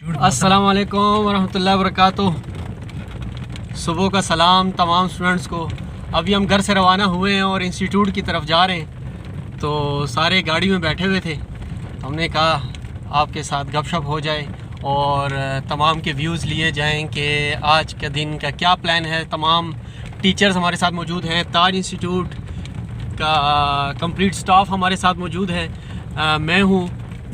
अस्सलाम वालेकुम वरहमतुल्लाहि वबरकातुह। सुबह का सलाम तमाम स्टूडेंट्स को। अभी हम घर से रवाना हुए हैं और इंस्टीट्यूट की तरफ जा रहे हैं, तो सारे गाड़ी में बैठे हुए थे। हमने कहा आपके साथ गपशप हो जाए और तमाम के व्यूज़ लिए जाएं कि आज के दिन का क्या प्लान है। तमाम टीचर्स हमारे साथ मौजूद हैं, ताज इंस्टीट्यूट का कंप्लीट स्टाफ हमारे साथ मौजूद है। मैं हूँ,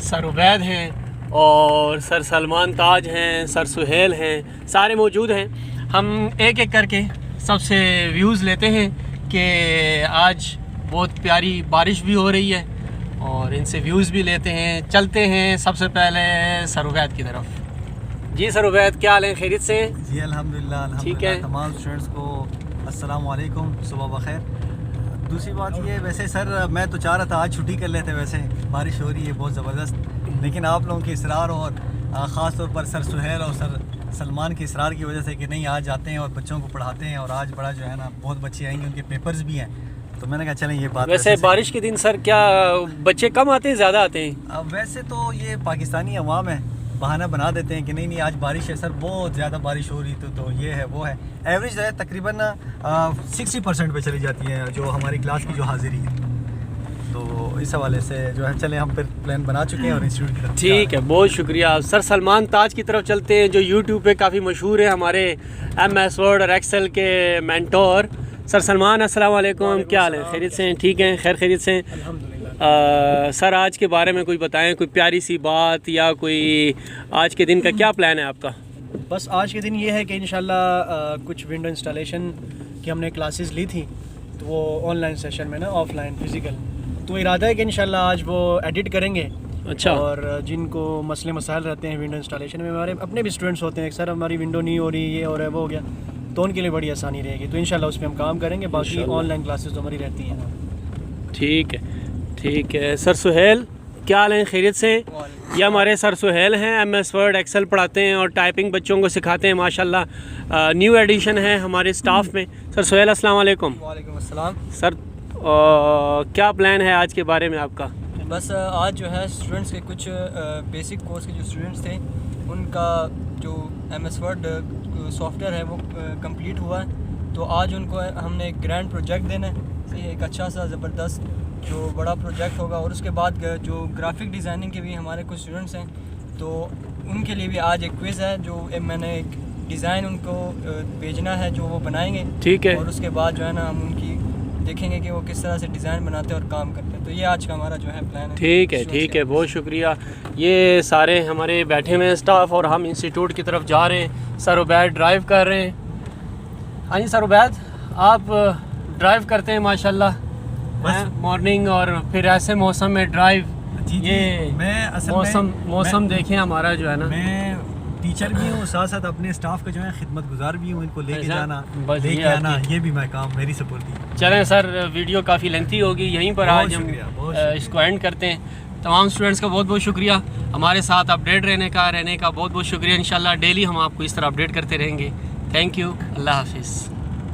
सर उबैद हैं और सर सलमान ताज हैं, सर सुहेल हैं, सारे मौजूद हैं। हम एक एक करके सबसे व्यूज़ लेते हैं कि आज बहुत प्यारी बारिश भी हो रही है और इनसे व्यूज़ भी लेते हैं। चलते हैं सबसे पहले सर उबैद की तरफ। जी सर उबैद, क्या हाल है, खैरियत से? जी अल्हम्दुलिल्लाह ठीक है। तमाम स्टूडेंट्स को अस्सलाम वालेकुम, सुबह बखैर। दूसरी बात ये, वैसे सर मैं तो चाह रहा था आज छुट्टी कर लेते, वैसे बारिश हो रही है बहुत ज़बरदस्त, लेकिन आप लोगों के इसरार और ख़ास तौर पर सर सुहेल और सर सलमान के इसरार की वजह से कि नहीं आज आते हैं और बच्चों को पढ़ाते हैं, और आज बड़ा जो है ना बहुत बच्चे आएंगे, उनके पेपर्स भी हैं, तो मैंने कहा चलें ये बात। वैसे बारिश के दिन सर क्या बच्चे कम आते हैं, ज़्यादा आते हैं? वैसे तो ये पाकिस्तानी अवाम है, बहाना बना देते हैं कि नहीं आज बारिश है सर, बहुत ज़्यादा बारिश हो रही तो ये है वो है। एवरेज जो है तकरीबन 60% पे चली जाती है जो हमारी क्लास की जो हाजिरी है, तो इस हवाले से जो है चले हम फिर प्लान बना चुके हैं और इंस्टीट्यूट की तरफ। ठीक है, बहुत शुक्रिया। सर सलमान ताज की तरफ चलते हैं, जो यूट्यूब पे काफ़ी मशहूर है, हमारे MS वर्ड और एक्सेल के मेंटोर। सर सलमान, अस्सलाम वालेकुम, क्या हाल है, खैरियत से हैं? ठीक हैं, खैर खैरियत से हैं? सर आज के बारे में कोई बताएं, कोई प्यारी सी बात या कोई आज के दिन का क्या प्लान है आपका? बस आज के दिन ये है कि इंशाल्लाह कुछ विंडो इंस्टॉलेशन की हमने क्लासेस ली थी, तो वो ऑनलाइन सेशन में ना, ऑफलाइन फिज़िकल, तो इरादा है कि इंशाल्लाह आज वो एडिट करेंगे। अच्छा। और जिनको मसले मसाइल रहते हैं विंडो इंस्टॉलेशन में, हमारे अपने भी स्टूडेंट्स होते हैं, सर हमारी विंडो नहीं हो रही, ये हो रहा है, वो हो गया, तो उनके लिए बड़ी आसानी रहेगी, तो इंशाल्लाह उस पर हम काम करेंगे। बाकी ऑनलाइन क्लासेस तो हमारी रहती हैं। ठीक है, ठीक है। सर सुहेल, क्या हाल है, खैरियत से? ये हमारे सर सुहेल हैं, MS वर्ड एक्सेल पढ़ाते हैं और टाइपिंग बच्चों को सिखाते हैं, माशाल्लाह न्यू एडिशन है हमारे स्टाफ में। सर सुहेल, अस्सलाम वालेकुम। वालेकुम अस्सलाम। सर क्या प्लान है आज के बारे में आपका? बस आज जो है स्टूडेंट्स के कुछ बेसिक कोर्स के जो स्टूडेंट्स थे, उनका जो MS वर्ड सॉफ्टवेयर है वो कंप्लीट हुआ है, तो आज उनको हमने एक ग्रैंड प्रोजेक्ट देना है, एक अच्छा सा ज़बरदस्त जो बड़ा प्रोजेक्ट होगा। और उसके बाद जो ग्राफिक डिज़ाइनिंग के भी हमारे कुछ स्टूडेंट्स हैं, तो उनके लिए भी आज एक क्विज़ है, जो मैंने एक डिज़ाइन उनको भेजना है जो वो बनाएंगे। ठीक है। और उसके बाद जो है ना हम उनकी देखेंगे कि वो किस तरह से डिज़ाइन बनाते हैं और काम करते हैं, तो ये आज का हमारा जो है प्लान है। ठीक है, ठीक है, बहुत शुक्रिया। ये सारे हमारे बैठे हुए स्टाफ और हम इंस्टीट्यूट की तरफ जा रहे हैं। सर उबैद ड्राइव कर रहे हैं। हाँ जी सर उबैद, आप ड्राइव करते हैं माशाल्लाह, मॉर्निंग और फिर ऐसे मौसम में ड्राइव। ये मैं असल मौसम देखें हमारा जो है ना, मैं टीचर भी हूँ, साथ साथ अपने स्टाफ का जो है खिदमत गुजार भी हूँ, इनको लेके जाना लेके आना, ये भी मैं काम मेरी सपोर्ट। चलें सर, वीडियो काफ़ी लेंथी होगी, यहीं पर आज हम इसको एंड करते हैं। तमाम स्टूडेंट्स का बहुत बहुत शुक्रिया, हमारे साथ अपडेट रहने का बहुत बहुत शुक्रिया। इंशाल्लाह डेली हम आपको इस तरह अपडेट करते रहेंगे। थैंक यू, अल्लाह हाफिज़।